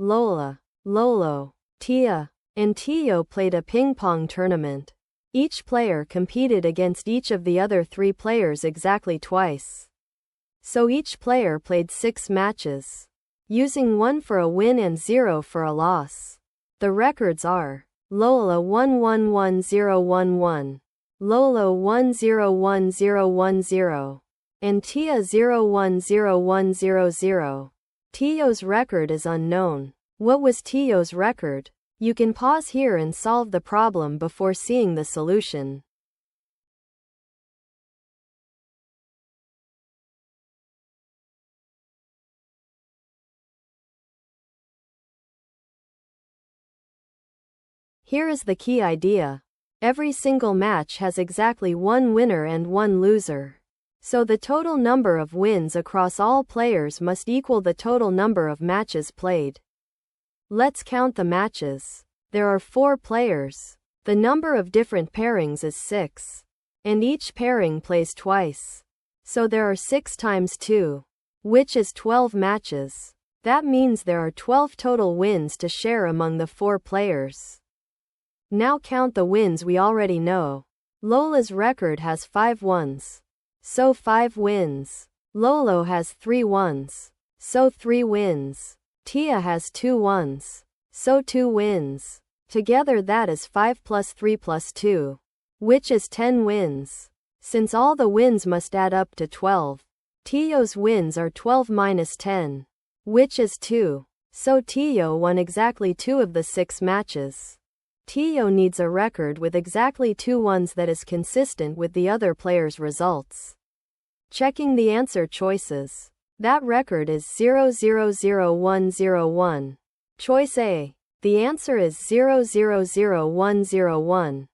Lola, Lolo, Tia, and Tio played a ping-pong tournament. Each player competed against each of the other 3 players exactly twice. So each player played 6 matches, using 1 for a win and 0 for a loss. The records are Lola 111011, Lolo 101010, and Tia 010100. Tio's record is unknown. What was Tio's record? You can pause here and solve the problem before seeing the solution. Here is the key idea. Every single match has exactly 1 winner and 1 loser. So the total number of wins across all players must equal the total number of matches played. Let's count the matches. There are 4 players. The number of different pairings is 6. And each pairing plays twice. So there are 6 times 2, which is 12 matches. That means there are 12 total wins to share among the 4 players. Now count the wins we already know. Lola's record has 5 ones. So 5 wins. Lolo has 3 ones. So 3 wins. Tia has 2 ones. So 2 wins. Together that is 5 plus 3 plus 2, which is 10 wins. Since all the wins must add up to 12, Tio's wins are 12 minus 10, which is 2. So Tio won exactly 2 of the 6 matches. Tio needs a record with exactly 2 ones that is consistent with the other players' results. Checking the answer choices. That record is 000101. Choice A. The answer is 000101.